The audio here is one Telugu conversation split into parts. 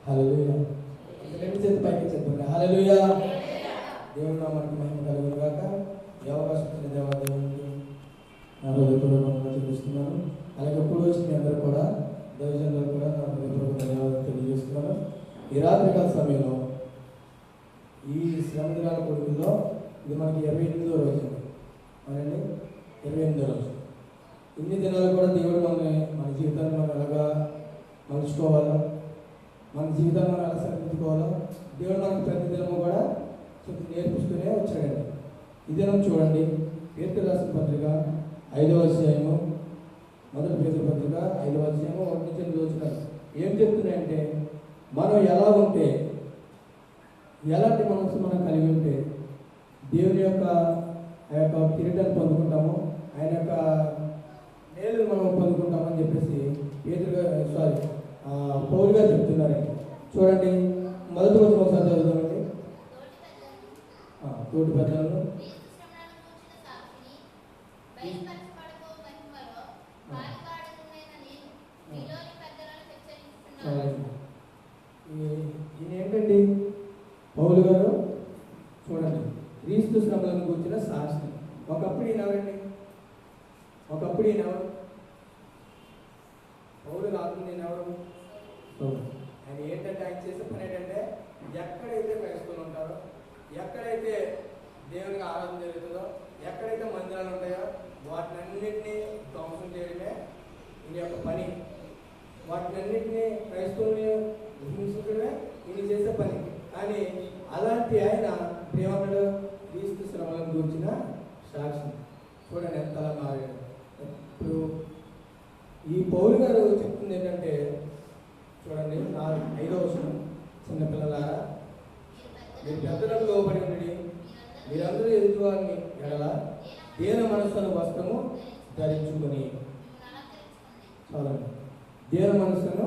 హల్లెలూయా. రెండు చేతులు పైకి చెప్పండి. హల్లెలూయా. దేవుని నామానికి మహిమ కలుగును గాక. ఈ అవకాశం ఇచ్చిన దేవాదేవునికి నా హృదయపూర్వకంగా చెల్లిస్తున్నాను. అలాగే ఎప్పుడు వచ్చిన మీ అందరూ కూడా దైవజనులు కూడా నా హృదయపూర్వక ధన్యవాదాలు తెలియజేస్తున్నాను. ఈ రాత్రికాల సమయంలో ఈ శ్రమ దినాల కొడుకుల్లో ఇది మనకి 28వ రోజు అవునండి, 28వ రోజు. ఇన్ని దినాలు కూడా దేవుడు మన జీవితాన్ని మనం ఎలాగా మలుచుకోవాలో, మన జీవితాన్ని మనం ఎలా సరిదిద్దుకోవాలో దేవుడు మనకు ప్రతి దినము కూడా నేర్పిస్తూనే వచ్చాడండి. ఈ దినం చూడండి, పేతురు రాసిన పత్రిక 5వ అధ్యాయము, మొదటి పేతురు పత్రిక 5వ అధ్యాయము 1-8 ఏం చెప్తున్నాయంటే, మనం ఎలా ఉంటే, ఎలాంటి మనసు మనం కలిగి ఉంటే దేవుని యొక్క ఆ యొక్క కిరీటాన్ని పొందుకుంటాము, ఆయన యొక్క మేలు మనం పొందుకుంటామని చెప్పేసి పౌలు గారు చెప్తున్నారండి. చూడండి, మొదటి రోజు ఒకసారి చదువుతామండి. తోటి పెద్దలను ఈయన ఏంటండి పౌలు గారు చూడండి, క్రీస్తు శ్రమలను కూర్చిన సాక్షి. ఒకప్పుడు ఈయన ఎవరండి? ఒకప్పుడు ఈయన ఎవరు? పౌలు కాదు, నేను ఎవరు? ఆయన ఏంటంటే, ఆయన చేసే పని ఏంటంటే, ఎక్కడైతే క్రైస్తవులు ఉంటారో, ఎక్కడైతే దేవునికి ఆరాధన జరుగుతుందో, ఎక్కడైతే మందిరాలు ఉంటాయో వాటినన్నింటినీ ధ్వంసం చేయడమే ఈయన యొక్క పని. వాటినన్నింటినీ క్రైస్తవుల్ని హింసించడమే ఈయన చేసే పని. కానీ అలాంటి ఆయన ప్రేమడు క్రీస్తు శ్రమలను కూర్చిన సాక్షి. చూడండి ఎంతలా మారాడు. ఇప్పుడు ఈ పౌలు గారు చెప్తుంది ఏంటంటే, చూడండి 5వ వచనం, చిన్నపిల్లలారా మీరు పెద్దలకు లోబడి ఉండి మీరందరూ ఎదుటివారిని ఎడల దేన మనస్సును వస్త్రము ధరించుకొని, చూడండి, దేన మనస్సును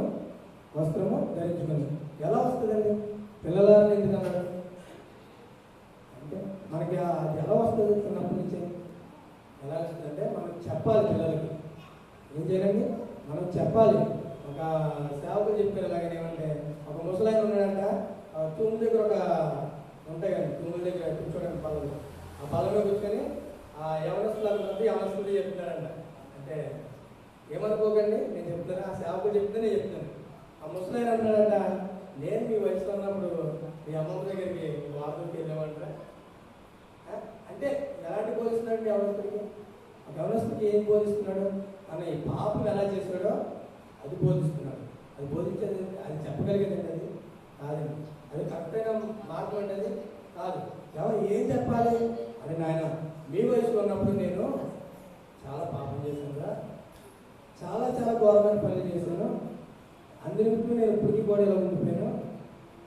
వస్త్రము ధరించుకొని. ఎలా వస్తుందండి? పిల్లలని ఎందుకు అన్నాడు అంటే, మనకి అది ఎలా వస్తుంది? చిన్నప్పటి నుంచి ఎలా వస్తుందంటే, మనం చెప్పాలి పిల్లలకి. ఏం చేయాలండి? మనం చెప్పాలి. ఒక సేవకులు చెప్పారు ఎలాగని, ఏమంటే ఒక ముసలాయన ఉన్నాడంట, తూము దగ్గర ఒక ఉంటాయి కానీ తూముల దగ్గర కూర్చోడానికి పళ్ళలు, ఆ పళ్ళ మీద కూర్చొని ఆ యవనస్తులు చెప్తున్నారంట. అంటే ఏమనుకోకండి, నేను చెప్తాను, ఆ సేవకులు చెప్తే నేను చెప్తాను. ఆ ముసలాయన అంటాడంట, నేను మీ వయసులో ఉన్నప్పుడు మీ అమ్మమ్మ దగ్గరికి వార్తలకి వెళ్ళామంటారా అంటే ఎలాంటి బోధిస్తున్నాడు యవనస్తుడికి? ఆ యవనస్తుడికి ఏం బోధిస్తున్నాడు? తన ఈ పాపం ఎలా చేశాడో అది బోధిస్తున్నాడు. అది బోధించేది, అది చెప్పగలిగేదండి? అది కాదండి. అది కరెక్ట్గా మార్గం అంటే అది కాదు. ఎవరు ఏం చెప్పాలి? అని నాయన మీ వయసులో ఉన్నప్పుడు నేను చాలా పాపం చేశాను కదా, చాలా చాలా ఘోరమైన పనులు చేశాను, అందరికీ నేను ఇప్పటికీ కూడా ఇలా ఉండిపోయాను,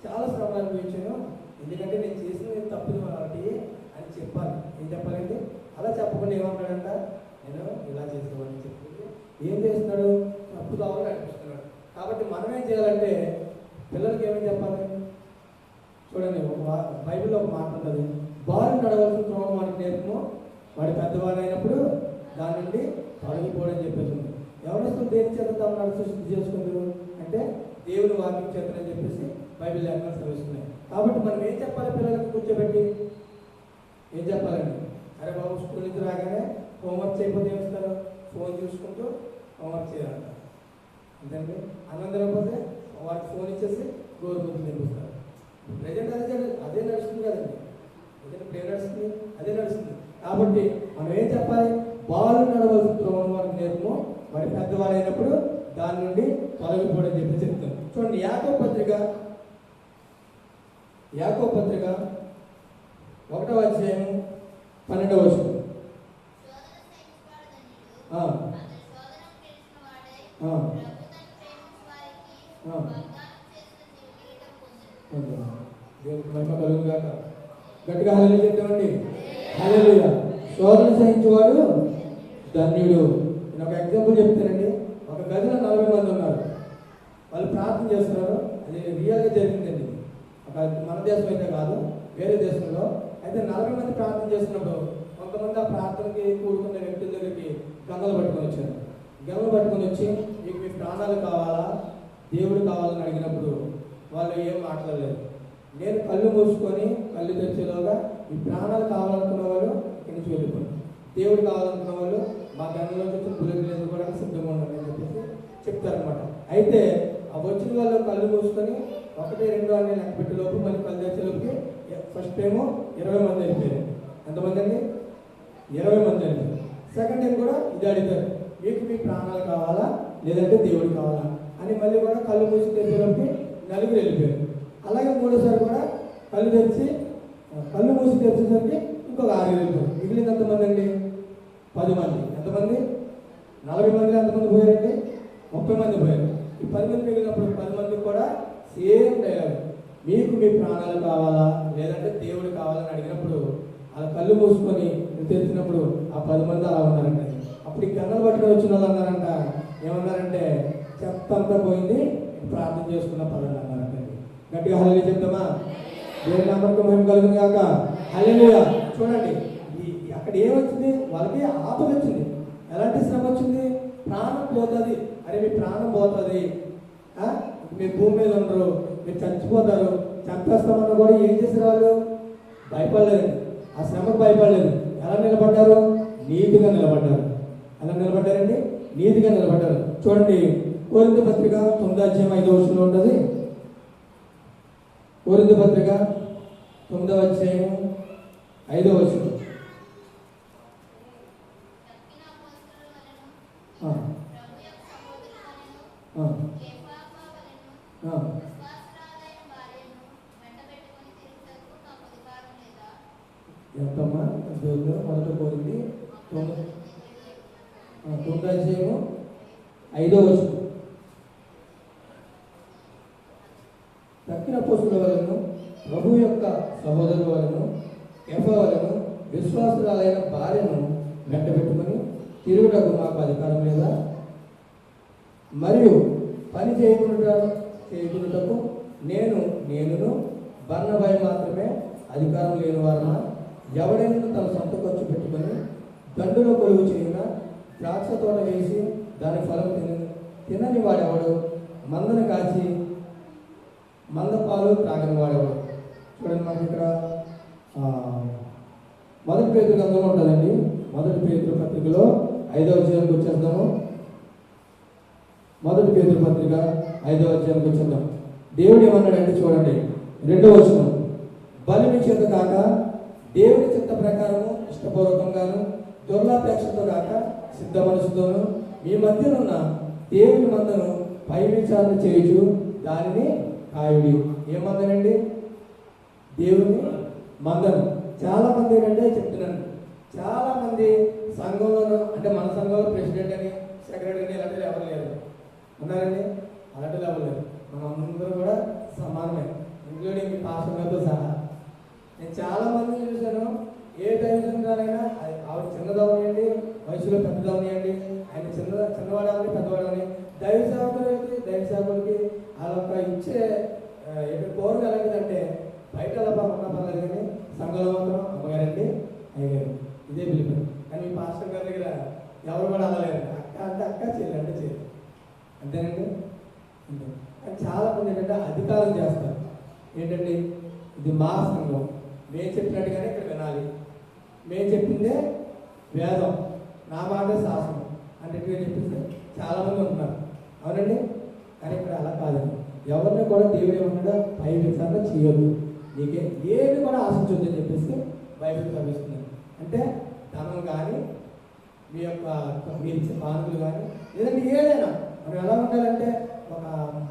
చాలా శ్రమలు అనుభవించాను, ఎందుకంటే నేను చేసిన తప్పులు కాబట్టి అని చెప్పాలి. ఏం చెప్పాలండి? అలా చెప్పకుండా ఏమంటాడంట, నేను ఇలా చేసేవాడిని చెప్పి ఏం చేస్తున్నాడు? తప్పు కావాలని అనిపిస్తున్నాడు. కాబట్టి మనం ఏం చేయాలంటే, పిల్లలకి ఏమని చెప్పాలి? చూడండి, బైబిల్లో ఒక మాట ఉంటుంది, బాలు నడవలసిన త్రోవ వాడికి నేర్పుము, వాడి పెద్దవాడు అయినప్పుడు దాని నుండి తొలగిపోవడం చెప్పేసి. ఎవరిస్తుంది దేని చేత తాము నడుచు శుద్ధి చేసుకుంటారు అంటే దేవుని వాక్యం చేతనని చెప్పేసి బైబిల్ లేఖనాలు సెలవిస్తున్నాయి. కాబట్టి మనం ఏం చెప్పాలి? పిల్లలకి కూర్చోబెట్టి ఏం చెప్పాలండి? అరే బాబు, స్కూల్ నుంచి రాగానే హోంవర్క్ చేయకపోతే ఏమిస్తారు? ఫోన్ చూసుకుంటూ హోంవర్క్ చేయాలంట. అంతేండి. అన్నం తినకపోతే వారికి ఫోన్ ఇచ్చేసి గోరుముద్దు తినిపిస్తారు. ప్రజెంట్ అదే నడుస్తుంది కదండి. ప్రజెంట్ ప్రే నడుస్తుంది, అదే నడుస్తుంది. కాబట్టి మనం ఏం చెప్పాలి? బాలు నడవలసిన త్రోవను వారికి నేర్పు, వారి పెద్దవాడు అయినప్పుడు దాని నుండి తొలగిపోవడం చెప్పి చెప్తాం. చూడండి, యాకోబు పత్రిక 1వ అధ్యాయం 12వ వచనం. గట్టిగా హల్లెలూయా చెప్తామండి. హల్లెలూయా. శోధన సహించేవాడు ధన్యుడు. నేను ఒక ఎగ్జాంపుల్ చెప్తానండి. ఒక గదిలో 40 మంది ఉన్నారు, వాళ్ళు ప్రార్థన చేస్తున్నారు. అది రియల్గా జరిగిందండి. ఒక మన దేశం అయితే కాదు, వేరే దేశంలో అయితే 40 మంది ప్రార్థన చేస్తున్నప్పుడు కొంతమంది ఆ ప్రార్థనకి కూడుకున్న వ్యక్తుల దగ్గరికి గంగలు పట్టుకొని వచ్చారు. గంగలు పట్టుకొని వచ్చి, మీకు మీ ప్రాణాలు కావాలా, దేవుడు కావాలని అడిగినప్పుడు వాళ్ళు ఏం మాట్లాడలేదు. నేను కళ్ళు మూసుకొని కళ్ళు తెరిచేలోగా ఈ ప్రాణాలు కావాలనుకున్న వాళ్ళు ఇక్కడి నుంచి వెళ్ళిపోయి, దేవుడు కావాలనుకున్న వాళ్ళు మా గంటలో వచ్చి బుల్లెట్ లేదు కూడా సిద్ధంగా ఉండాలి అని చెప్పేసి చెప్తారనమాట. అయితే ఆ వచ్చిన వాళ్ళు కళ్ళు మూసుకొని 1, 2 అని లెక్క పెట్టే లోపు మళ్ళీ కళ్ళు తెరిచేలోపుకి ఫస్ట్ టైము 20 మంది వెళ్ళిపోయారు. ఎంతమంది అండి? 20 మంది వెళ్ళిపోయారు. సెకండ్ టైం కూడా ఇది అడిగారు, మీకు మీ ప్రాణాలు కావాలా లేదంటే దేవుడు కావాలా అని మళ్ళీ కూడా కళ్ళు మూసి తెరిచేలోపుకి 4 వెళ్ళిపోయారు. అలాగే మూడోసారి కూడా కళ్ళు మూసి తెరిచేసరికి ఇంకొక 6 వెళ్ళిపోయారు. మిగిలింది ఎంతమంది అండి? 10 మంది. ఎంతమంది? 40 మందిలో ఎంతమంది పోయారండి? 30 మంది పోయారు. ఈ 10 మంది మిగిలినప్పుడు 10 మందికి కూడా సేమ్ డైలాగ్, మీకు మీ ప్రాణాలు కావాలా లేదంటే దేవుడు కావాలని అడిగినప్పుడు అలా కళ్ళు మూసుకొని తెరిచినప్పుడు ఆ 10 మంది అలా ఉన్నారంట. అప్పుడు ఈ గన్నలు పట్టుకొని వచ్చిన వాళ్ళు అన్నారంట, ఏమన్నారంటే చెత్త అంతా పోయింది, ప్రార్థన చేసుకున్న పదాలు అన్నారంట. గట్టిగా హల్లెలూయా చెప్తామా? దేవుని నామమునకు మహిమ కలుగును గాక. హల్లెలూయా. చూడండి అక్కడ ఏమొచ్చింది? వాళ్ళకి ఆపద వచ్చింది. ఎలాంటి శ్రమ వచ్చింది? ప్రాణం పోతుంది. అరే మీ ప్రాణం పోతుంది, మీరు భూమి మీద ఉండరు, మీరు చచ్చిపోతారు, చంపేస్తామన్నా కూడా ఏం చేశారు వాళ్ళు? భయపడలేదు. ఆ శ్రమకు భయపడలేదు. ఎలా నిలబడ్డారు? నీతిగా నిలబడ్డారు. ఎలా నిలబడ్డారండి? నీతిగా నిలబడ్డారు. చూడండి కొరింథీ పత్రిక 9:5 ఉంటుంది. కొరింథీ పత్రిక 9:5. ఎంతమ్మా? మొదట కోరింది 9:5. తక్కిన అపోస్తలుల వలన ప్రభు యొక్క సహోదరుల వలన కేఫా వలన విశ్వాసురాలైన భార్యను వెంట పెట్టుకొని తిరుగుటకు మాకు అధికారం లేదా? మరియు పని చేయకుండాటకు నేనును బర్నబై మాత్రమే అధికారం లేని వారమా? ఎవడైనా తన సొంత ఖర్చు పెట్టుకొని దండులో కొలువు చేయగా ద్రాక్ష తోట వేసి దాని ఫలం తినని వాడెవడు? మందను కాచి మందపాలు త్రాగని వాడెవడు? చూడండి మనకి ఇక్కడ 1 పేతురు గ్రంథంలో ఉంటుందండి. 1 పేతురు పత్రికలో 5వ అధ్యాయానికి వచ్చేద్దాము. 1 పేతురు పత్రిక 5వ అధ్యాయానికి వచ్చేద్దాం. దేవుడు ఏమన్నాడంటే చూడండి 2వ వచనం, బలిమి చేత కాక దేవుని చిత్త ప్రకారము ఇష్టపూర్వకంగాను దుర్లాపేక్షతో కాక సిద్ధ మనసుతోను మీ మధ్యనున్న దేవుని మందను పై విచారణ చేయుచు దానిని కాయుడి. ఏ మందనండి? దేవుని మందను. చాలా మంది ఏంటంటే చెప్తున్నాను, చాలా మంది సంఘంలోనూ అంటే మన సంఘంలో ప్రెసిడెంట్ అని సెక్రటరీ అని ఇలాంటివి ఎవరు లేరు ఉన్నారండి. అలాంటివి ఎవరు లేరు. మనం అందరూ కూడా సమానమే, ఇంక్లూడింగ్ మీ పాస్టర్ గారితో సహా. నేను చాలా మందిని చూశాను, ఏ దైవజనుడైనా ఆవిడ చిన్నదవనియండి, వయసులో పెద్దదవనియండి, ఆయన చిన్నవాడవని పెద్దవాడవని, దైవ సేవకులకి వాళ్ళొక్క ఇచ్చే కోరిక ఎలాంటిదంటే బయట అలా ఉన్నా పర్లేదు కానీ సంఘంలో మాత్రం అమ్మగారండి అయ్యగారు ఇదే పిలిపి. కానీ మీ పాస్టర్ గారి దగ్గర ఎవరు కూడా అలలేరు. అక్క అంటే అక్క, చెల్లి అంటే చెల్లి, అంతేనండి. అంతే. కానీ చాలా మంది ఏంటంటే అధికారం చేస్తారు. ఏంటండి? ఇది మా సంఘం, మేము చెప్పినట్టుగానే ఇక్కడ వినాలి, మేము చెప్పిందే వేదం, నా మాట శాసనం అన్నట్టుగా చెప్పేసి చాలామంది ఉంటున్నారు. అవునండి. కానీ ఇక్కడ అలా కాదండి. ఎవరిని కూడా దేవుడు ఏమన్నా పై విచారణ చేయొద్దు, నీకే ఏమి కూడా ఆశించొద్దు అని చెప్పేసి బైబిల్ చదివిస్తుంది. అంటే ధనం కానీ మీరు ఇచ్చే పానులు కానీ లేదంటే ఏదైనా మనం ఎలా ఉండాలంటే ఒక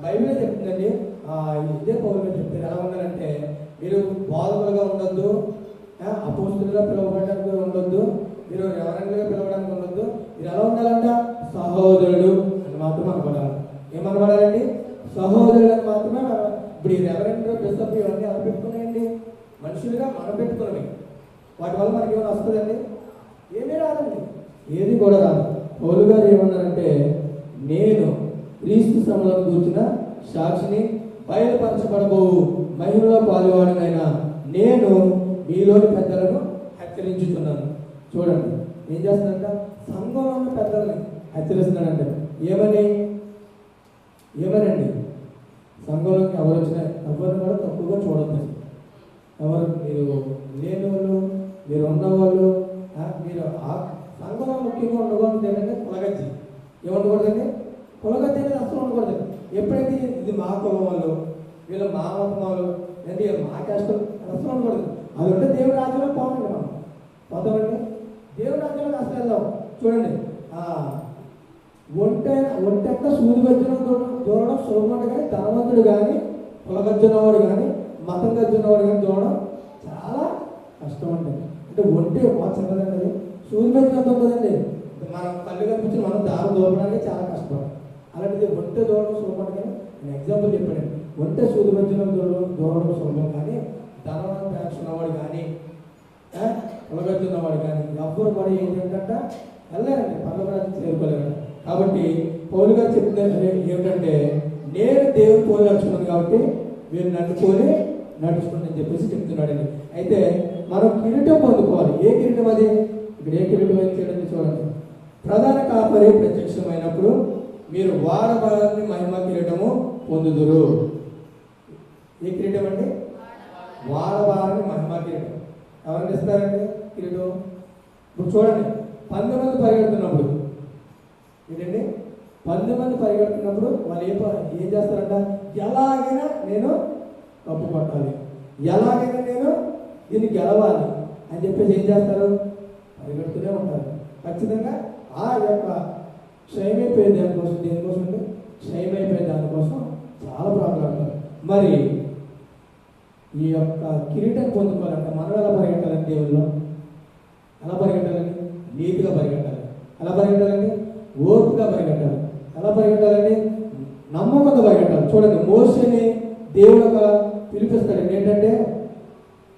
బైబిల్ చెప్తుందండి. ఇదే పౌరులు చెప్తారు ఎలా ఉండాలంటే మీరు బోధకులుగా ఉండొద్దు, అపోస్తులుగా పిలవడానికి ఉండొద్దు, మీరు రెవరెండ్గా పిలవడానికి ఉండొద్దు. మీరు ఎలా ఉండాలంట? సహోదరుడు అని మాత్రమే అనబడాలి. ఏమనబడాలండి? సహోదరుడు అని మాత్రమే. ఇప్పుడు ఈ రెవరెండ్ బిషప్ ఇవన్నీ అలా పెట్టుకున్నాయండి, మనుషులుగా మనం పెట్టుకున్నవి. వాటి వల్ల మనకి ఏమైనా వస్తుందండి? ఏమీ రాదండి, ఏది కూడా రాదు. పౌలు గారు ఏమన్నారంటే, నేను క్రీస్తు శ్రమలను కూర్చున్న సాక్షిని, బయలుపరచబడబోవు మహిమలో పాలువాడినైనా నేను మీలోని పెద్దలను హెచ్చరించుతున్నాను. చూడండి ఏం చేస్తున్నాడంట? సంఘంలో ఉన్న పెద్దలని హెచ్చరిస్తున్నాడంట. ఏమనండి? సంఘంలోకి ఎవరు వచ్చినా ఎవరిని కూడా తక్కువగా చూడద్దు. ఎవరు మీరు లేని వాళ్ళు, మీరు ఉన్నవాళ్ళు, మీరు సంఘంలో ముఖ్యంగా ఉండకూడదు ఏంటంటే కులగజ్జి. ఏముండకూడదండి? కులగజ్జి అనేది అసలు ఉండకూడదండి. ఎప్పుడైతే ఇది మా కులం వాళ్ళు, వీళ్ళు మా మతం వాళ్ళు, అంటే మా కష్టం అసలు ఉండకూడదు. అది ఉంటే దేవుడి రాజ్యంలో పోవండి. మనం పోతామండి దేవుడి రాజ్యంలో అసలు వెళ్దాం. చూడండి, ఒంటెంత సూది గజ్జనం దూరడం సులభం కానీ ధనవంతుడు కానీ కులగజ్జున్నవాడు కానీ మతం గజ్జున్నవాడు కానీ దూరడం చాలా కష్టం ఉంటుంది. అంటే ఒంటె చిన్నదండి, అది సూది గజ్జనంత ఉంటుందండి. మనం కళ్ళు కనిపించి మనం దారి దూరడానికి చాలా కష్టపడతాం. అలాంటిది ఒంటె దూరడం సులభం కానీ నేను ఎగ్జాంపుల్ చెప్పాను. ఒంటె సూది గజ్జనం దూరడం సులభం కానీ ధనవంత ప్యాక్స్ ఉన్నవాడు కానీ కులగజ్జున్నవాడు కానీ ఎవ్వరు కూడా ఏంటంటే వెళ్ళారండి, పర్వరాజు చేరుకోలేరండి. కాబట్టి పౌలు గారు చెప్తున్నారు ఏమిటంటే, నేను దేవుడు పోలి నడుచుకున్నాను కాబట్టి మీరు నన్ను పోలి నడుచుకోండి అని చెప్పేసి చెప్తున్నాడండి. అయితే మనం కిరీటం పొందుకోవాలి. ఏ కిరీటం అది? ఇక్కడ ఏ కిరీటం అని చేయడానికి చూడండి. ప్రధాన కాపరి ప్రత్యక్షమైనప్పుడు మీరు వారభారాన్ని మహిమ కిరీటము పొందుదురు. ఏ కిరీటం అండి? వారభారాన్ని మహిమ కిరీటం. ఎవరిని ఇస్తారండి కిరీటం? ఇప్పుడు చూడండి, 10 మంది పరిగెడుతున్నప్పుడు ఏంటండి, 10 మంది పరిగెడుతున్నప్పుడు వాళ్ళు ఏం చేస్తారంట? ఎలాగైనా నేను కప్పు కొట్టాలి, ఎలాగైనా నేను దీన్ని గెలవాలి అని చెప్పేసి ఏం చేస్తారు? పరిగెడుతూనే ఉంటారు. ఖచ్చితంగా ఆ యొక్క క్షయమైపోయే దానికోసం, దేనికోసం అంటే క్షయమైపోయే దానికోసం చాలా ప్రాబ్లమ్స్. మరి ఈ యొక్క కిరీటం పొందుకోవాలంటే మనం ఎలా పరిగెట్టాలండి? దేవుల్లో ఎలా పరిగెట్టాలండి? నీతిగా పరిగెట్టాలి. ఎలా పరిగెట్టాలండి? ఓర్పుగా పరిగెట్టాలి. ఎలా పరిగెట్టాలండి? నమ్మకంగా పరిగెట్టాలి. చూడండి, మోషేని దేవుడుగా పిలిపిస్తాడు. ఏంటంటే,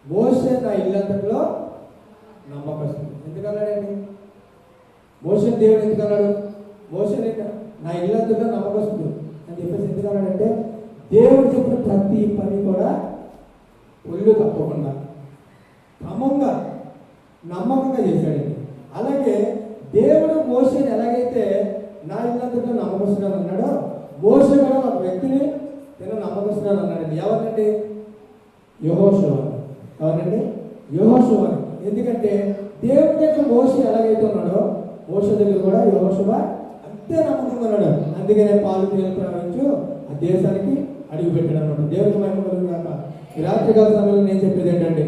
మోషే నా ఇల్లంతట్లో నమ్మకస్తుంది. ఎందుకన్నాడండి? మోషేని దేవుడు ఎందుకన్నాడు? మోషేని నా ఇల్లంతట్లో నమ్మకస్తుంది అని చెప్పేసి ఎందుకన్నాడంటే, దేవుడు చెప్పిన ప్రతి పని కూడా ఒళ్ళు తప్పకుండా క్రమంగా నమ్మకంగా చేశాడండి. అలాగే దేవుడు మోషేని ఎలాగైతే నా ఇల్లంతట్లో నమ్మకస్తున్నాను అన్నాడో, మోషే కూడా ఒక వ్యక్తిని నేను నమ్మకస్తున్నాను అన్నాడండి. ఎవరినండి? యెహోషువ. ఎవరండి? యెహోషువ. ఎందుకంటే దేవుడి దగ్గర మోషే ఎలాగైతే ఉన్నాడో, మోషే దగ్గర కూడా యెహోషువ అంతే నమ్మకంగా ఉన్నాడు. అందుకనే పాలు తేనెలు ప్రవహించు ఆ దేశానికి అడుగు పెట్టాడు అన్నమాట. దేవుడికి మహిమ కలుగును గాక. ఈ రాత్రికాల సమయంలో నేను చెప్పేది ఏంటంటే,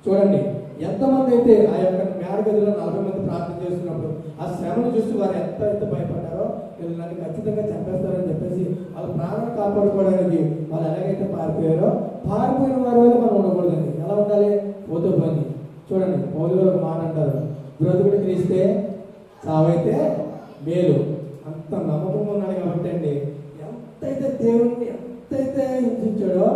చూడండి, ఎంతమంది అయితే ఆ యొక్క మేడగదిలో 40 మంది ప్రార్థన చేస్తున్నప్పుడు ఆ శ్రమను చూసి వారు ఎంత భయపడ్డారో, వీళ్ళు నన్ను ఖచ్చితంగా చంపేస్తారని చెప్పేసి వాళ్ళ ప్రాణాలు కాపాడుకోవడానికి వాళ్ళు ఎలాగైతే పారిపోయారో, పారిపోయిన వారి వల్ల మనం ఉండకూడదండి. ఎలా ఉండాలి? పోతూ పోయింది. చూడండి, పౌలు గారు ఒక మాట అంటారు, బ్రతుకుడు క్రీస్తే చావైతే మేలు. అంత నమ్మకంగా ఉన్నాడు కాబట్టి అండి, ఎంతైతే దేవుడిని ఎంతైతే హింసించాడో,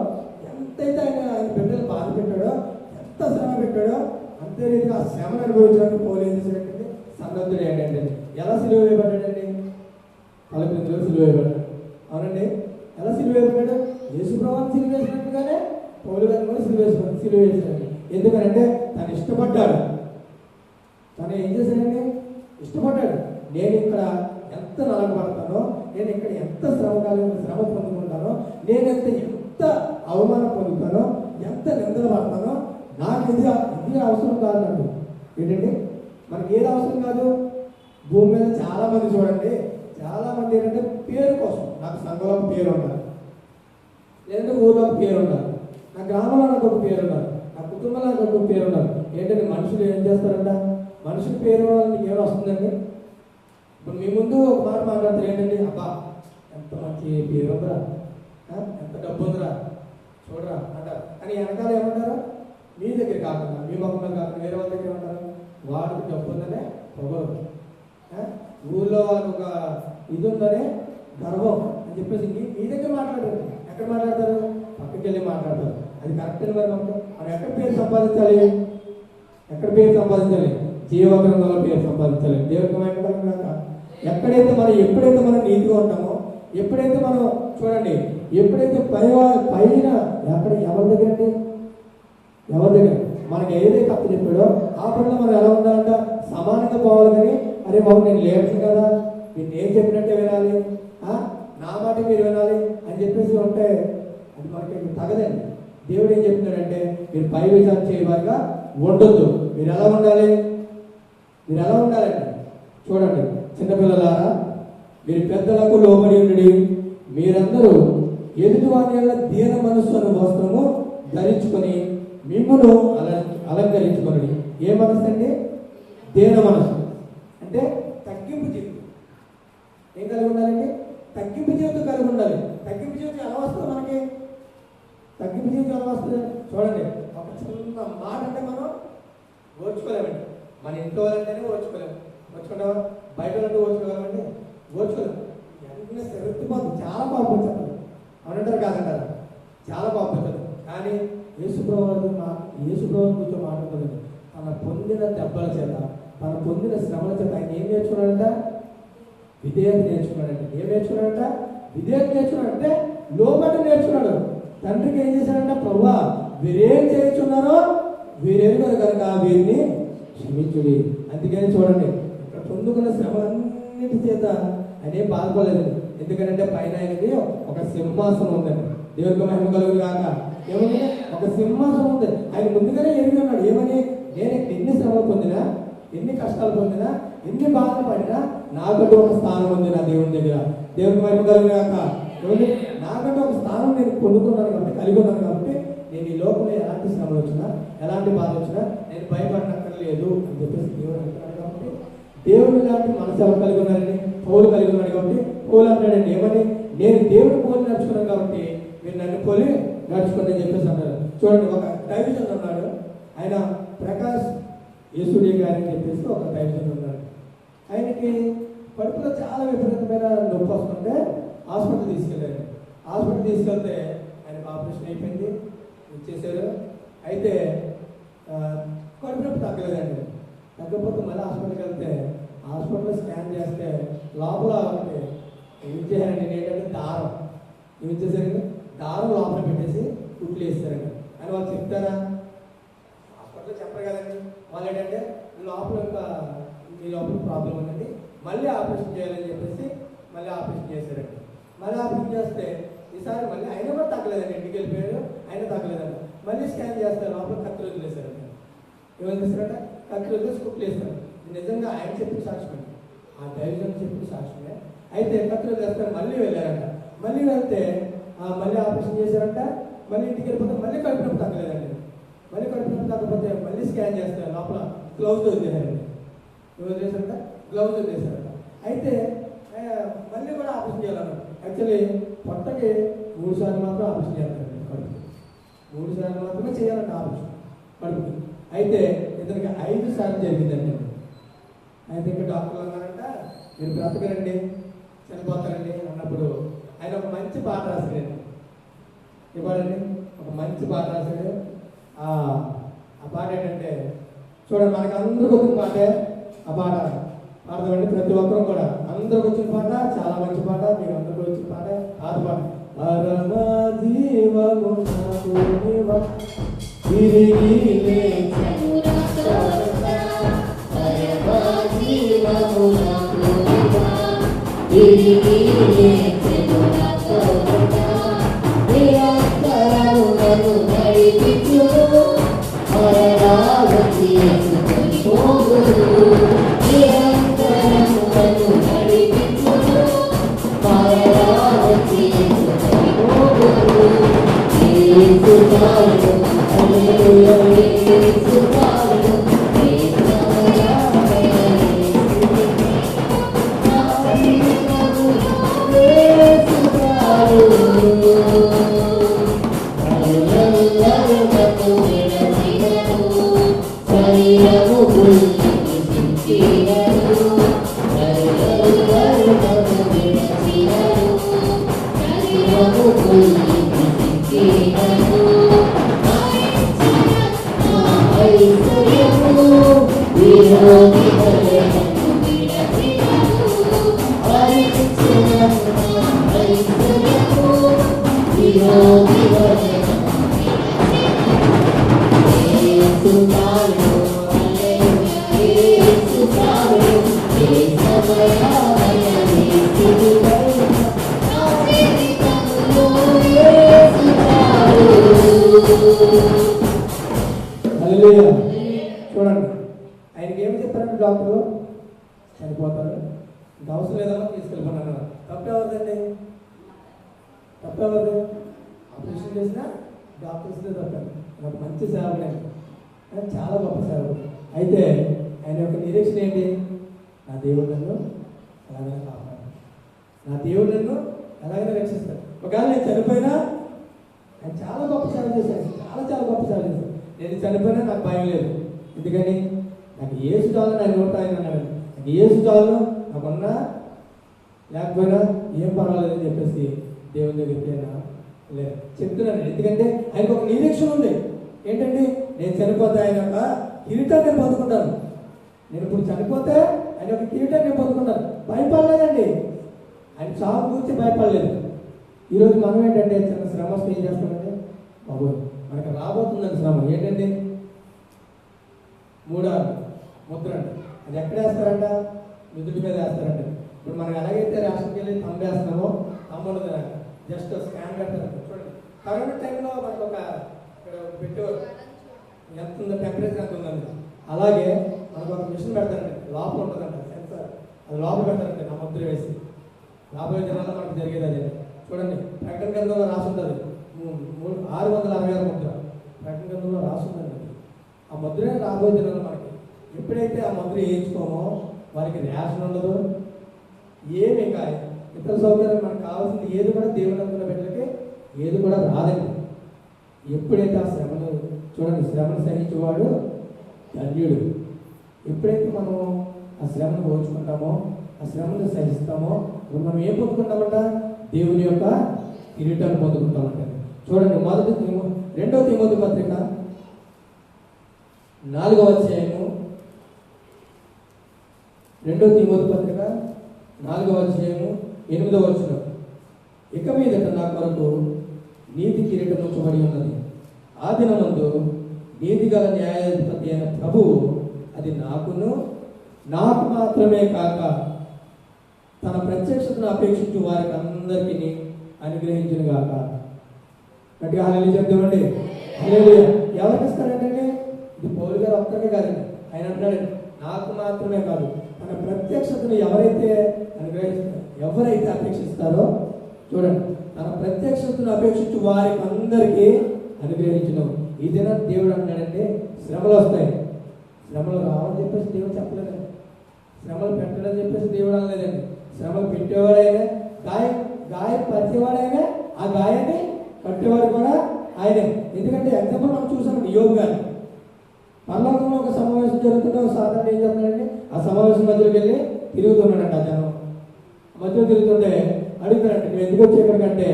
ఎంతైతే ఆయన బిడ్డలు బాధ పెట్టాడో, ఎంత శ్రమ పెట్టాడో, అంతే రీతిగా ఆ శ్రమను అనుభవించడానికి పౌలు ఏం చేశాడంటే సన్నద్ధుడు ఏంటంటే, ఎలా సిలువ వేయబడ్డాడండి? 40 రోజులు సిలువ వేయబడ్డాడు. అవునండి, ఎలా సిలువ వేయబడ్డాడు? యేసు ప్రభువుని సిలువ వేసినట్టుగానే పౌలు గారిని కూడా సిలువ వేసాడు. ఎందుకంటే తను ఇష్టపడ్డాడు. తను ఏం చేశాడండి? ఇష్టపడ్డాడు. నేను ఇక్కడ ఎంత నలగబడతానో, నేను ఇక్కడ ఎంత శ్రమ పొందుకుంటానో, నేను ఎంత అవమానం పొందుతానో, ఎంత నిందలు పడతానో, నాకు ఇది అవసరం కాదు. నాకు ఏంటంటే, మనకి ఏది అవసరం కాదు? భూమి మీద చాలా మంది చూడండి, చాలా మంది ఏంటంటే పేరు కోసం, నాకు సంఘంలో పేరు ఉండాలి, లేదంటే ఊళ్ళో పేరు ఉండాలి, నా గ్రామంలో నాకు ఒక పేరు ఉండాలి, నా కుటుంబంలో నాకు ఒక పేరు ఉండాలి. ఏంటంటే మనుషులు ఏం చేస్తారంట? మనుషుల పేరు వాళ్ళకి ఏమి వస్తుందండి? ఇప్పుడు మీ ముందు ఒక మాట మాట్లాడతారు ఏంటండి, అబ్బా ఎంత మంచి పేరు ఉందిరా, ఎంత డబ్బు ఉందిరా చూడరా అంటారు. కానీ వెనకాల ఏమంటారు? మీ దగ్గర కాకుండా, మీ మొక్కలో కాకుండా వేరే వాళ్ళ దగ్గర ఏమంటారు? వాడికి డబ్బు ఉందనే పొగరు, ఊళ్ళో వాళ్ళకి ఒక ఇది ఉందనే గర్వం అని చెప్పేసి మీ దగ్గర మాట్లాడారు. ఎక్కడ మాట్లాడతారు? పక్కకి వెళ్ళి మాట్లాడతారు. అది కరెక్ట్ అని మరి మనం ఎక్కడ పేరు సంపాదించాలి? ఎక్కడ పేరు సంపాదించాలి? జీవగ్రంథంలో పేరు సంపాదించాలి. దేవుడికి మహిమ కాక. ఎప్పుడైతే మనం నీతిగా ఉంటామో, ఎప్పుడైతే మనం చూడండి, ఎప్పుడైతే పైన ఎక్కడ ఎవరి దగ్గర అండి, ఎవరి దగ్గర మనకి ఏదైతే తప్పు చెప్పాడో ఆ పనిలో మనం ఎలా ఉండాలంట? సమానంగా పోవాలి. కానీ అరే బాబు నేను లేడు కదా, నేను ఏం చెప్పినట్టే వినాలి, నా మాట మీరు వినాలి అని చెప్పేసి ఉంటే అది మనకి తగదండి. దేవుడు ఏం చెప్తున్నాడంటే మీరు పై విచారణ చేయవారిగా ఉండొద్దు. మీరు ఎలా ఉండాలి? మీరు ఎలా ఉండాలండి? చూడండి, చిన్నపిల్లలారా మీరు పెద్దలకు లోబడి ఉండి మీరందరూ ఎదుటివారి వల్ల దీన మనస్సు అనే వస్త్రము ధరించుకొని మిమ్మును అలంకరించుకొని. ఏ మనస్సు అండి? దీన మనస్సు అంటే తగ్గింపు జీవితం. ఏం కలిగి ఉండాలండి? తగ్గింపు జీవితం కలిగి ఉండాలి. తగ్గింపు జీవితం ఎలా వస్తుంది మనకి? తగ్గింపు జీవితం ఎలా వస్తుంది? చూడండి, ఒక చిన్న మాట అంటే మనం ఓర్చుకోలేమండి. మన ఇంట్లో వాళ్ళంటేనే ఓర్చుకోలేము. ఓర్చుకుంటావా? బయట అంటే ఓర్చుకోగలమండి? ఓర్చుకోలేము. వెంటనే సెరెత్తిపోతుంది. చాలా బాగుంటుంది. అవునంటారు కాదంటారు? చాలా బాగుంటుంది. కానీ యేసుప్రభువుతో మాట్లాడుతుంది. తన పొందిన దెబ్బల చేత, తన పొందిన శ్రమల చేత ఆయన ఏం నేర్చుకున్నాడంట? విధేయత నేర్చుకున్నాడంటే. ఏం నేర్చుకున్నాడంట? విధేయత నేర్చుకున్నాడంటే లోబడి నేర్చుకున్నాడు. తండ్రికి ఏం చేశాడంట? ప్రభువా వీరేం చేయించున్నారో వీరెరుగరు కనుక వీరిని క్షమించుడి. అందుకని చూడండి, ఇక్కడ పొందుకున్న శ్రమలన్నిటి చేత ఆయన ఏం బాధపడలేదు. ఎందుకంటే పైన ఆయనకి ఒక సింహాసనం ఉందండి. దేవుడికి మహిమ కలుగును గాక. ఏమని? ఒక సింహాసనం ఉంది. ఆయన ముందుగానే ఎరిగి ఉన్నాడు. ఏమని? నేను ఎన్ని శ్రమలు పొందినా, ఎన్ని కష్టాలు పొందినా, ఎన్ని బాధలు పడినా నాకంటూ ఒక స్థానం ఉంది నా దేవుని దగ్గర. దేవుడికి మహిమ కలుగును గాక. ఏమని? నాకంటూ ఒక స్థానం నేను పొందుకున్నాను కాబట్టి, కలిగి ఉన్నాను కాబట్టి నేను ఈ లోకంలో ఎలాంటి శ్రమలు వచ్చినా, ఎలాంటి బాధ వచ్చినా నేను భయపడనక్కర్లేదు అని చెప్పేసి దేవుడు అంటున్నాడు. కాబట్టి దేవుడు లాంటి మనసు ఎవరు కలిగి ఉన్నారండి? పౌలు కలిగి ఉన్నాడు. కాబట్టి పౌలు అంటాడండి ఏమని? నేను దేవుడు పోలి నడుచుకున్నాను కాబట్టి మీరు నన్ను పోలి నడుచుకోండి అని చెప్పేసి అన్నారు. చూడండి, ఒక డైవిజన్ ఉన్నాడు. ఆయన ప్రకాష్ యేసుడి గారు అని చెప్పేసి ఒక డైవిజన్ ఉన్నాడు. ఆయనకి కడుపులో చాలా విపరీతమైన నొప్పి వస్తుంటే హాస్పిటల్ తీసుకెళ్ళారు. హాస్పిటల్ తీసుకెళ్తే ఆయనకు ఆపరేషన్ అయిపోయింది, ఇచ్చేసారు. అయితే కడుపు నొప్పి తగ్గలేదండి. తగ్గకపోతే మళ్ళీ హాస్పిటల్కి వెళ్తే హాస్పిటల్లో స్కాన్ చేస్తే లోపల యూజ్ చేయాలండి. ఏంటంటే దారం యూజ్ చేశారండి. దారం లోపల పెట్టేసి కుట్లు వేస్తారండి అని వాళ్ళు చెప్తారా? హాస్పిటల్లో చెప్పరు కదండి. వాళ్ళు ఏంటంటే లోపల ఇంకా మీ లోపల ప్రాబ్లం ఉందండి, మళ్ళీ ఆపరేషన్ చేయాలని చెప్పేసి మళ్ళీ ఆపరేషన్ చేశారండి. మళ్ళీ ఆపరేషన్ చేస్తే ఈసారి మళ్ళీ అయినా కూడా తగ్గలేదండి. ఇంటికి వెళ్ళిపోయారు, అయినా తగ్గలేదండి. మళ్ళీ స్కాన్ చేస్తారు, లోపల కత్తులు వదిలేశారండి. ఏమని చేస్తారంటే కత్తులు వదిలేసి కుట్లు వేస్తారు. నిజంగా ఆయన చెప్పిన సాక్ష్యం అండి, ఆ డైవిజన్ చెప్పిన సాక్ష్యమే. అయితే కత్తులు వదిలేస్తారు, మళ్ళీ వెళ్ళారంట. మళ్ళీ వెళ్తే మళ్ళీ ఆపరేషన్ చేశారంట. మళ్ళీ ఇంటికి వెళ్ళిపోతే మళ్ళీ కడుపు నొప్పి తగ్గలేదండి. మళ్ళీ కడుపు నొప్పి తగ్గకపోతే మళ్ళీ స్కాన్ చేస్తారు, లోపల గ్లౌజ్ వదిలేశారండి. ఏమో చేశారంట? గ్లౌజ్ వదిలేశారంట. అయితే మళ్ళీ కూడా ఆపరేషన్ చేయాలన్నారు. యాక్చువల్లీ పొట్టకి 3 సార్లు మాత్రం ఆపరేషన్ చేయాలండి. కడుపు 3 సార్లు మాత్రమే చేయాలంట ఆపరేషన్ కడుపుకి. అయితే ఇతనికి 5 సార్లు జరిగిందండి. అయితే ఇంకా డాక్టర్లు అన్నారంట మీరు బ్రతకరండి, చనిపోతారండి అన్నప్పుడు ఆయన ఒక మంచి పాట రాశాడండి. ఇవ్వాలండి, ఒక మంచి పాట రాశాడు. ఆ పాట ఏంటంటే చూడండి, మనకు అందరికి వచ్చిన పాటే ఆ పాట పాడదామండి. ప్రతి ఒక్కరు కూడా అందరికి వచ్చిన పాట, చాలా మంచి పాట, మీకు అందరికీ వచ్చిన పాట పాత పాట. హల్లెలూయా. చూడండి, ఆయనకి ఏమి చెప్పారంటే డాక్టరు, చనిపోతారు, ఇంకా అవసరం లేదమ్మా తీసుకెళ్ళిపోయినా. తప్పెవరిదండి? తప్పెవరిది? ఆపరేషన్ చేసిన డాక్టర్స్దే తప్పారు. నాకు మంచి సేవలు ఆయన చాలా గొప్ప సేవలు. అయితే ఆయన యొక్క నిరీక్షణ ఏంటి? నా దేవుడు నన్ను ఎలాగైనా కాపాడు, నా దేవుడు నన్ను ఎలాగైనా రక్షిస్తాడు. ఒకవేళ నేను చనిపోయినా, ఆయన చాలా గొప్ప సేవ చేశాను, చాలా గొప్ప సేవ చేశాను. నేను చనిపోయినా నాకు భయం లేదు. ఎందుకని? నాకు యేసు చాలు, ఆయన నోట ఆయన అన్నాడు, నాకు యేసు చాలు, నాకున్నా లేకపోయినా ఏం పర్వాలేదు అని చెప్పేసి దేవుని దగ్గరికి లేదు చెప్తున్నాను. ఎందుకంటే ఆయనకు ఒక నిరీక్షణ ఉంది. ఏంటంటే నేను చనిపోతే ఆయన యొక్క కిరీటాన్ని నేను పొందుకుంటాను. నేను ఇప్పుడు చనిపోతే ఆయన యొక్క కిరీటాన్ని నేను పొందుకుంటాను. భయపడలేదండి, ఆయన చావు గురించి భయపడలేదు. ఈరోజు మనం ఏంటంటే చిన్న శ్రమ వస్తే ఏం చేస్తామంటే, బాబు మనకు రాబోతుందని శ్రమ. ఏంటంటే ముద్ర అండి, అది ఎక్కడ వేస్తారంట? నుదుటి మీద వేస్తారంట. ఇప్పుడు మనం ఎలాగైతే రేషన్కి వెళ్ళి తంబు వేస్తున్నామో, తంబు ఉండదు, జస్ట్ స్కాన్ పెడతారంట. చూడండి, కరోనా టైంలో మనకు ఒక ఇక్కడ పెట్టేవారు, ఎంత ఉందో టెంపరేచర్ ఎంత ఉందండి. అలాగే మనకు ఒక మిషన్ పెడతారండి, లోపల ఉంటుందంట సెన్సార్, అది లోపల పెడతారంటే నా ముద్ర వేసి. రాబోయే దినాల్లో మనకు జరిగేది అదే. చూడండి, ప్రకటన గ్రంథంలో రాసి ఉంటుంది 666 ముద్ర, ప్రకటన గ్రంథంలో రాసి ఉందండి. ఆ ముద్రే రాబోయే దినాల్లో మనకి. ఎప్పుడైతే ఆ ముద్ర వేయించుకోమో వారికి రేషన్ ఉండదు, ఏమి ఇంకా ఇతర సౌకర్యాలు మనకు కావాల్సింది ఏది కూడా దేవుని అందులో బిడ్డలకి ఏది కూడా రాదండి. ఎప్పుడైతే ఆ శ్రమను, చూడండి, శ్రమను సహించేవాడు ధన్యుడు. ఎప్పుడైతే మనం ఆ శ్రమను ఓర్చుకుంటామో, ఆ శ్రమను సహిస్తామో, ఇప్పుడు మనం ఏం పొందుకుంటామంట? దేవుని యొక్క కిరీటాన్ని పొందుకుంటామంట. చూడండి, 2 తిమోతి పత్రిక 4వ అధ్యాయము, 2 తిమోతి పత్రిక 4వ అధ్యాయము 8వ వచనం. ఇక మీదట నా కొరకు నీతి కిరీటం ఉంచబడి ఉన్నది. ఆ దినమందు నీతి గల న్యాయాధిపతి అయిన ప్రభువు అది నాకు మాత్రమే కాక తన ప్రత్యక్షతను అపేక్షించు వారికి అందరికీ అనుగ్రహించును గాక. గట్టిగా హల్లెలూయా చెప్తామండి. హల్లెలూయా. ఎవరికి ఇస్తారంటే ఇది పౌలు గారు ఒక్కరికే కాదండి. ఆయన అంటున్నాడు, నాకు మాత్రమే కాదు, తన ప్రత్యక్షతను ఎవరైతే అపేక్షిస్తారో, చూడండి, తన ప్రత్యక్షతను అపేక్షించు వారికి అందరికీ అనుగ్రహించను. ఈ దినం దేవుడు అంటున్నాడంటే శ్రమలు వస్తాయి. శ్రమలు రావని చెప్పేసి దేవుడు చెప్పలేదండి, శ్రమలు పెట్టడం చెప్పేసి దేవుడు అనలేదండి. శ్రమలు పెట్టేవాడైనా, గాయం పరిచేవాడైనా, ఆ గాయాన్ని కట్టేవాడు కూడా ఆయనే. ఎందుకంటే ఎగ్జాంపుల్ మనం చూసామండి, యోబు గారు పరలోకంలో ఒక సమావేశం జరుగుతుంటే సాధారణ ఏం చేస్తున్నాడండి, ఆ సమావేశం మధ్యలోకి వెళ్ళి తిరుగుతున్నాడంట. ఆ జనం మధ్యలో తిరుగుతుంటే అడుగుతాడంటే, నువ్వు ఎందుకు వచ్చి ఎక్కడికంటే,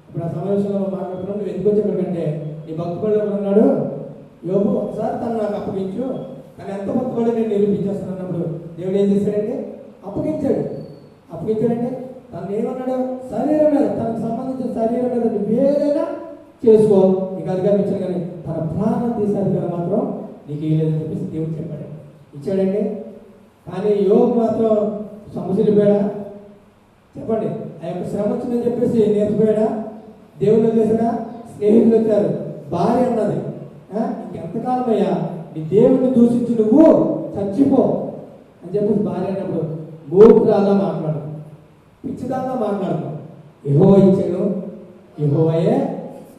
ఇప్పుడు ఆ సమావేశంలో మాట్లాడుతున్నావు, నువ్వు ఎందుకు వచ్చి ఎక్కడికంటే, నీ భక్తుడు ఉన్నాడు యోబు, ఒకసారి తను నాకు అప్పగించు, కానీ ఎంత భక్తుడు నేను నిరూపించేస్తున్నప్పుడు దేవుడు ఏం చేశాడండి? అప్పగించాడంటే తను ఏమన్నాడు? శరీరం మీద, తనకు సంబంధించిన శరీరం మీద నువ్వేదైనా చేసుకో, నీకు అధికారం ఇచ్చాడు, కానీ తన ప్రాణం తీసే అధికారం మాత్రం నీకు ఇవ్వలేదని చెప్పేసి దేవుడు చెప్పాడు, ఇచ్చాడండి. కానీ యోబు మాత్రం సమస్యలిపోయాడా? చెప్పండి. ఆ యొక్క శ్రమ వచ్చిందని చెప్పేసి నేర్చిపోయాడా? దేవుడు వదిలేసాడా? స్నేహితులు వచ్చారు, భార్య అన్నది, ఇంకెంతకాలం అయ్యా నీ దేవుడిని దూషించి నువ్వు చచ్చిపో అని చెప్పేసి భార్య అన్నప్పుడు మూర్ఖురాలా మాట్లాడు, పిచ్చిదాల్లా మాట్లాడు. యెహోవా ఇచ్చాను, యెహోవాయే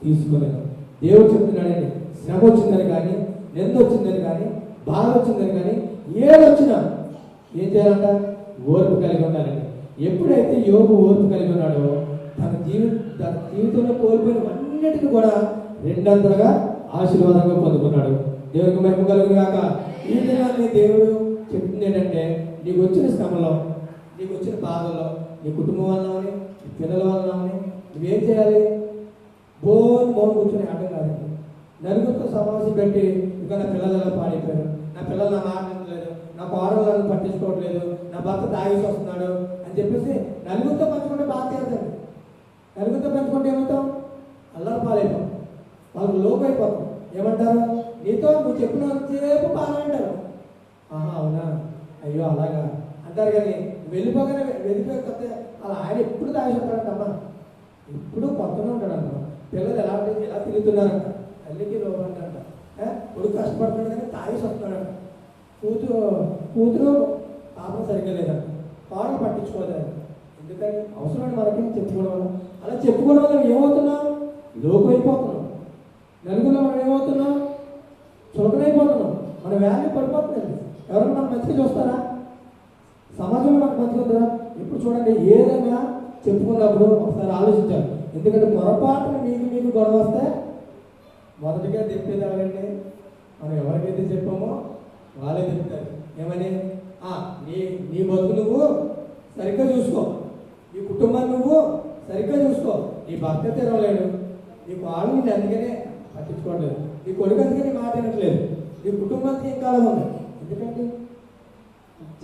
తీసుకున్నాను. దేవుడు చెప్తున్నాడండి, శ్రమ వచ్చిందని కానీ, నింద వచ్చిందని కానీ, బాధ వచ్చిందని కానీ, ఏదొచ్చినా ఏం చేయాలంట? ఓర్పు కలిగి ఉండాలండి. ఎప్పుడైతే యోబు ఓర్పు కలిగి ఉన్నాడో తన జీవితంలో కోల్పోయినవన్నిటిని కూడా రెండంతలుగా ఆశీర్వాదంగా పొందుకున్నాడు. దేవునికి మహిమ కలుగును గాక. ఈ దినాన్ని దేవుడు చెప్తుంది ఏంటంటే, నీకు వచ్చిన శ్రమలో, నీకు వచ్చిన బాధల్లో, నీ కుటుంబం వల్లనే, నీ పిల్లల వల్లనే నువ్వేం చేయాలి? మౌనం కూర్చొని ఆటం కాదండి. నలుగురితో సమావేశం పెట్టి, ఇంకా నా పిల్లలు ఎలా పాడైపోయారు, నా పిల్లలు నా మాట వినలేదు, నా కోడలు నన్ను పట్టించుకోవట్లేదు, నా భర్త తాగేసి వస్తున్నాడు అని చెప్పేసి నలుగురితో పంచుకుంటే బాధ చేద్దాం. నలుగురితో పంచుకుంటే ఏమవుతాం? అల్లరి పాలైపోతాం, వాళ్ళకు లోపు అయిపోతాం. ఏమంటారు? నీతో నువ్వు చెప్పినంతసేపు బాగా అంటారు. అవునా, అయ్యో అలాగా అంటారు. కానీ వెళ్ళిపోగానే వెళ్ళిపోతే అలా ఆయన ఎప్పుడు తాగేస్తాడంటమ్మా, ఎప్పుడు కొత్తగా ఉంటాడంట. పిల్లలు ఎలా తిరుగుతున్నారంట, కొడుకు కష్టపడుతున్నాడు కానీ తాగేసి వస్తున్నాడు. కూతురు పాపం సరిగ్గా లేదంట, పాటలు పట్టించుకోలేదు. ఎందుకని అవసరమైన మనకి చెప్పుకోవడం వల్ల. అలా చెప్పుకోవడం వల్ల ఏమవుతున్నాం? లోకు అయిపోతున్నాం. నలుగురిలో మనం ఏమవుతున్నాం? చులకనైపోతున్నాం. మన వాల్యూ పడిపోతుందండి. ఎవరైనా మనం మంచిగా చూస్తారా? సమాజంలో మనకు మంచిగా ఉంటుందా? ఇప్పుడు చూడండి, ఏదైనా చెప్పుకున్నప్పుడు ఒకసారి ఆలోచించాలి. ఎందుకంటే పొరపాటున మీకు గొడవ వస్తే మొదటిగా చెప్పేది ఎవరండి? మనం ఎవరికైతే చెప్పామో వాళ్ళే చెప్తారు. ఏమని? నీ బతుకు నువ్వు సరిగ్గా చూసుకో, నీ కుటుంబాన్ని నువ్వు సరిగ్గా చూసుకో. నీ భర్త తెరవలేడు, నీ వాళ్ళు నీ అందుకనే పట్టించుకోవట్లేదు, నీ కొడుకు అందుకని మాట వినట్లేదు, నీ కుటుంబానికి ఏం కాలం ఉంది. ఎందుకంటే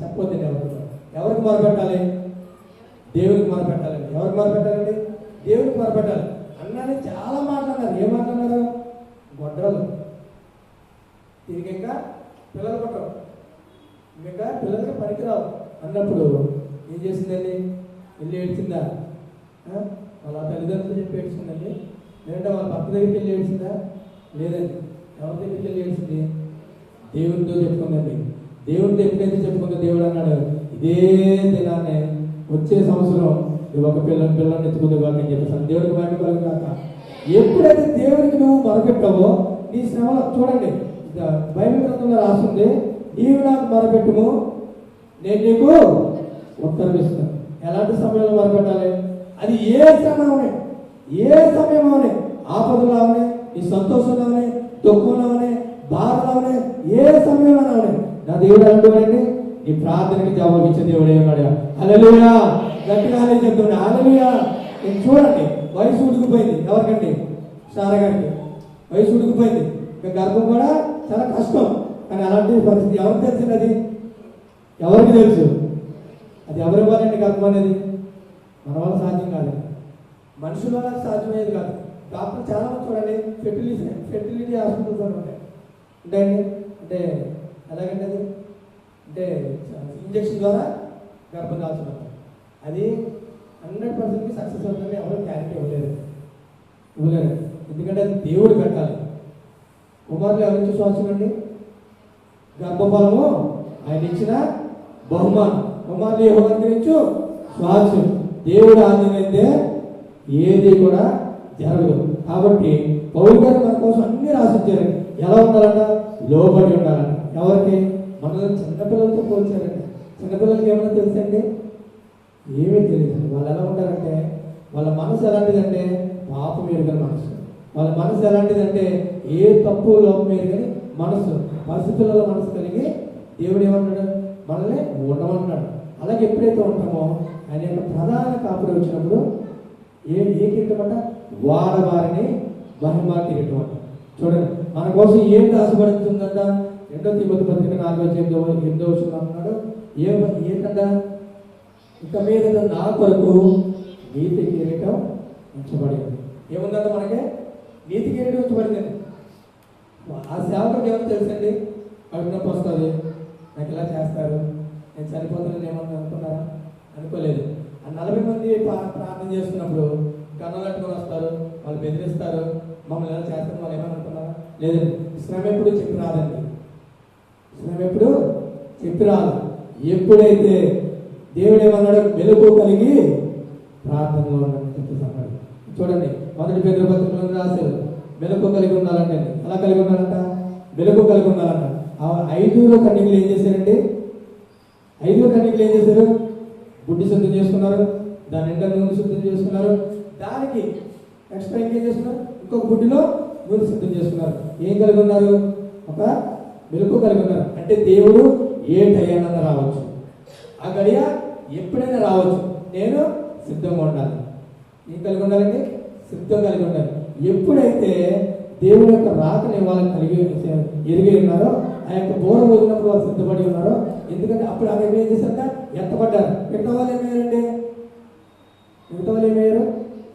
చెప్పొద్దండి. ఎవరికి మొరపెట్టాలి? దేవునికి మొరపెట్టాలండి. ఎవరికి మొరపెట్టాలండి? దేవునికి మొరపెట్టాలి అన్నానే చాలా మాట్లాడారు. ఏం మాట్లాడారు? గొడ్డలు తిరిగి ఇంకా పిల్లలు కొట్టరు, ఇంకా పిల్లలకి పనికిరావు అన్నప్పుడు ఏం చేసిందండి? వెళ్ళి ఏడ్చిందా? వాళ్ళ తల్లిదండ్రులు చెప్పి ఏడ్చిందండి? లేదంటే వాళ్ళ భర్త దగ్గరికి వెళ్ళి ఏడ్చిందా? లేదండి. ఎవరి దగ్గరికి వెళ్ళి ఏడ్చింది? దేవునితో చెప్పుకుందండి. దేవునితో ఎప్పుడైతే చెప్పుకుందో దేవుడు అన్నాడు, ఇదే దినాన్ని వచ్చే సంవత్సరం ఒక పిల్లల్ని ఎత్తుకుంది కాక అని చెప్పేసి దేవుడికి బయటకు కాక. ఎప్పుడైతే దేవుడికి నువ్వు మొరపెట్టావో నీ శ్రమ చూడండి, బైబిల్ గ్రంథంలో రాస్తుంది, నీవు నాకు మొరపెట్టుము నేను నీకు ఉత్తరం ఇస్తాను. ఎలాంటి సమయంలో మొరపెట్టాలి? అది ఏ సమయంలోనే, ఏ సమయంలోనే, ఆపదలోనే, నీ సంతోషంలోనే, దుఃఖంలోనే, బాధలోనే, ఏ సమయంలోనే నా దేవుడు అంటున్నాడండి, నీ ప్రార్థనకి జవాబు ఇచ్చే దేవుడే ఉన్నాడు. హల్లెలూయా! గట్టిగా చెప్తున్నాడు. హల్లెలూయా! నేను చూడండి, వయసు ఉడికిపోయింది. ఎవరికండి? సారా గారికి వయసు ఉడికిపోయింది. ఇంకా గర్భం కూడా చాలా కష్టం. కానీ అలాంటి పరిస్థితి ఎవరికి తెలిసింది? అది ఎవరికి తెలుసు? అది ఎవరి వాళ్ళండి గర్భం అనేది? మన వల్ల సాధ్యం కాదు, మనుషుల వల్ల సాధ్యమయ్యేది కాదు. డాక్టర్ చాలా మంది చూడండి ఫెర్టిలిటీ హాస్పిటల్స్ అని ఉంటాయి. ఉంటాయండి. అంటే ఎలాగంటే అది అంటే ఇంజక్షన్ ద్వారా గర్భం దాల్చుకుంటాం. అది 100% సక్సెస్ అవుతుందని ఎవరు గ్యారెంటీ ఇవ్వలేదు. ఎందుకంటే అది దేవుడు పెట్టాలి. కుమారులు ఎవరి నుంచి శ్వాసండి? గర్భఫలము ఆయన ఇచ్చిన బహుమానం. కుమారులు యెహోవా గురించి శ్వాసం. దేవుడు ఆజ్ఞైతే ఏది కూడా జరగదు. కాబట్టి పౌలు గారు మన కోసం అన్ని రాసిచ్చారు. ఎలా ఉండాలంట? లోబడి ఉండాలంట. ఎవరికి? మనల్ని చిన్నపిల్లలతో పోల్చారండి. చిన్నపిల్లలకి ఏమైనా తెలుసండి? ఏమీ తెలియదు. వాళ్ళు ఎలా ఉంటారంటే, వాళ్ళ మనసు ఎలాంటిదంటే పాపం ఎరుగని మనసు. వాళ్ళ మనసు ఎలాంటిదంటే ఏ తప్పు లోపం ఎరుగని మనసు. పసిపిల్లల మనసు కలిగి దేవుడు ఏమన్నాడు? మనల్ని ఉండమన్నాడు. అలాగే ఎప్పుడైతే ఉంటామో ఆయన యొక్క ప్రధాన కాపురి వచ్చినప్పుడు ఏ కిరీటం అంట? వాడవారిని మహిమ కిరీటం అంట. చూడండి, మన కోసం ఏం ఆశపడుతుందంట? 2 తిమోతి పత్రిక 4:8 అన్నాడు. ఏంటంట? ఇక మీద నా కొరకు నీతి కిరీటం ఉంచబడింది. ఏముందంట? మనకి నీతి కిరీటం ఉంచబడింది. ఆ సేవకుడికి ఏమో తెలుసండి? అడిగినప్పుడు వస్తుంది, నాకు ఇలా చేస్తారు, నేను చనిపోతానని ఏమన్నా అనుకున్నారా? అనుకోలేదు. ఆ 40 మంది ప్రార్థన చేస్తున్నప్పుడు కన్నులు కట్టుకొని వస్తారు, వాళ్ళు బెదిరిస్తారు, మమ్మల్ని ఎలా చేస్తారు, వాళ్ళు ఏమని అనుకున్నారా? లేదండి. శ్రమ ఎప్పుడు చెప్పి రాదండి. శ్రమ ఎప్పుడు చెప్పి రాదు. ఎప్పుడైతే దేవుడు ఏమన్నాడు? మెలకు కలిగి ప్రార్థనలో ఉండాలని చెప్పేసి అన్నాడు. చూడండి, 1 పేతురు పత్రికలో రాశారు, మెలకు కలిగి ఉండాలంటే. ఎలా కలిగి ఉండాలంట? మెలకు కలిగి ఉండాలంట. ఆ 5 కన్యకలు ఏం చేశారండి? 5 కన్యకలు ఏం చేశారు? బుడ్డి శుద్ధం చేసుకున్నారు, దాని నిండా నూనె శుద్ధం చేసుకున్నారు, దానికి ఎక్స్ట్రా ఇంకేం చేసుకున్నారు? ఇంకొక బుడ్డిలో నూనె శుద్ధం చేసుకున్నారు. ఏం కలిగి ఉన్నారు? ఒక మెలకు కలిగి ఉన్నారు. అంటే దేవుడు ఏ టైంలో రావచ్చు, ఆ గడియ ఎప్పుడైనా రావచ్చు. నేను సిద్ధంగా ఉండాలి. ఏం కలిగి ఉండాలండి? సిద్ధం కలిగి ఉండాలి. ఎప్పుడైతే దేవుడి యొక్క రాకని వాళ్ళని ఎరిగి ఉన్నారో, ఆ యొక్క బోర వదిలినప్పుడు వాళ్ళు సిద్ధపడి ఉన్నారో. ఎందుకంటే అప్పుడు అక్కడ ఏం చేశారంట? ఎత్తపడ్డారు. మిగతా వాళ్ళు ఏమయ్యారండి? మిగతా వాళ్ళు ఏమయ్యారు?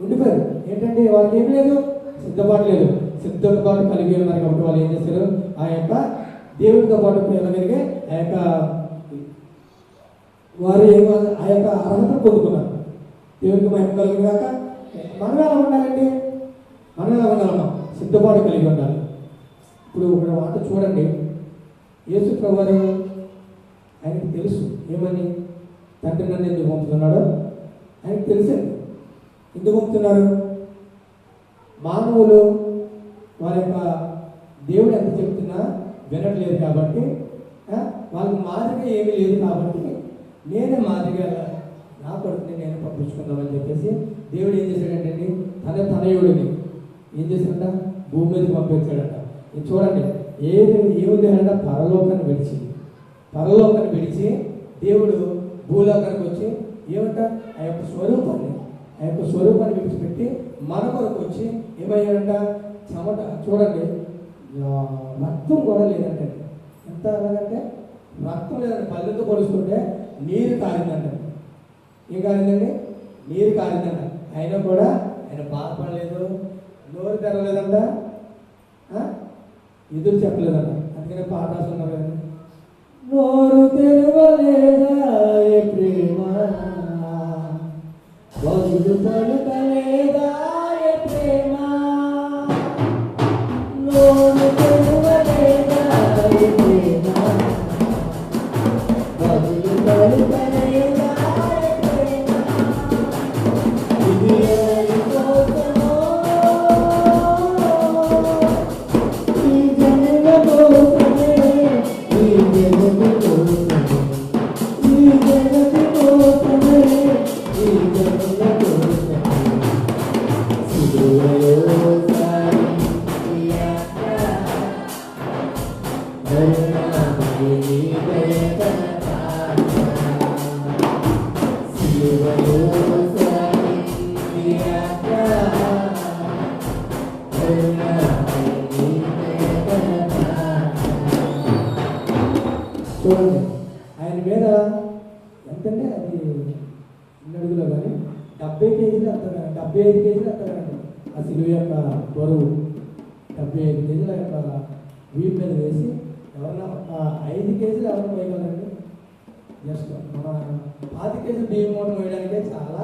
ఉండిపోయారు. ఏంటంటే వాళ్ళకి ఏం లేదు, సిద్ధపాటు లేదు. సిద్ధపాటు కలిగి ఉన్నారు కాబట్టి వాళ్ళు ఏం చేశారు? ఆ యొక్క దేవుడితో పాటు వెళ్ళగలిగే ఆ యొక్క వారు ఆ యొక్క అర్హతను పొందుకున్నారు. దేవుడికి మహిమ కలిగి కాక మనం ఎలా ఉండాలండి? మనం ఎలా ఉండాలమ్మా? సిద్ధపాటు కలిగి ఉండాలి. ఇప్పుడు ఒక మాట చూడండి, యేసు ప్రభువారు ఆయనకి తెలుసు ఏమని, తండ్రి నన్ను ఎందుకు పంపుతున్నాడో ఆయనకు తెలుసండి. ఎందుకు పంపుతున్నారు? మానవులు వారి యొక్క దేవుడు ఎంత చెప్తున్నా వినట్లేదు కాబట్టి, వాళ్ళకి మాదిరిగా ఏమీ లేదు కాబట్టి నేనే మాదిరిగా నా కొడుకుని నేను పంపించుకుందామని చెప్పేసి దేవుడు ఏం చేశాడంటే తన తనయుడిని ఏం చేశాడంట, భూమి మీదకి పంపించాడట. ఇది చూడండి, ఏముంది అంటే పరలోకాన్ని విడిచి దేవుడు భూలోకానికి వచ్చి ఏమంట ఆ యొక్క స్వరూపాన్ని విడిచిపెట్టి మన కొరకు వచ్చి ఏమయ్యాడంట, చెమట చూడండి, రక్తం కూడా లేదంటే, ఎంత అలాగంటే రక్తం లేదంటే, పల్లెతో పోలుస్తుంటే నీరు కారిందంట. ఏం కారిందండి? నీరు కారిందంట. అయినా కూడా ఆయన బాధపడలేదు, నోరు తెరవలేదంట, ఎదురు చెప్పలేదంట. అందుకనే పాట రాస్తున్నారు కదా, నోరు తెరవలేదా ప్రేమ, బదులు పలుకలేదా ప్రేమ, నోరు తెరవలేదా ప్రేమ, బదులు పలుకలేదా ప్రేమ, ఇది ఎవరి కోసమో ఈ జనుల కోసమే, ఈ జగతి కోసమే, ఈ జగతి కోసమే, ఈ జనుల కోసమే, సిలువలో సాగింది యాత్ర, కరుణామయి దయకరతాత, సిలువలో సాగింది యాత్ర, కరుణామయి దయకరతాత. చూడండి, ఆయన మీద ఎంతంటే అది 2 అడుగులో కానీ 70 కేజీలు అంత, 75 కేజీలు అంతగానండి ఆ సిలువ యొక్క బరువు. 75 కేజీల యొక్క వీపు మీద వేసి ఎవరన్నా 5 కేజీలు ఎవరైనా వేయగలరండి? జస్ట్ మన 5 కేజీలు బియ్యం మూట వేయడానికే చాలా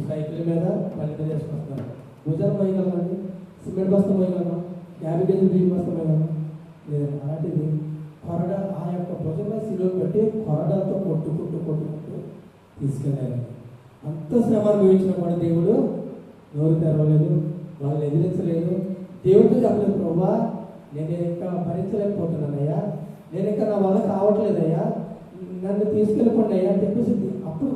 సైకిల్ మీద పని చేసుకొస్తున్నారు. భుజాలు వేయగలరండి? సిమెంట్ బస్తా వేయగలమా? 50 కేజీలు బియ్యం బస్తా వేయగలమా? లేదండి. అలాంటిది కొరడ ఆ యొక్క భుజంలో సిలువ పెట్టి కొరడాలతో కొట్టుకుంటూ తీసుకెళ్ళారు. అంత శ్రమ అనుభవించిన కూడా దేవుడు నోరు తెరవలేదు, వాళ్ళని ఎదిరించలేదు. దేవుడితో చెప్పలేదు, ప్రభువా నేను ఇంకా భరించలేకపోతున్నానయ్యా, నేను ఇంకా నా వల్ల కావట్లేదయ్యా, నన్ను తీసుకెళ్ళిపోండి అయ్యా అని చెప్పేసి అప్పుడు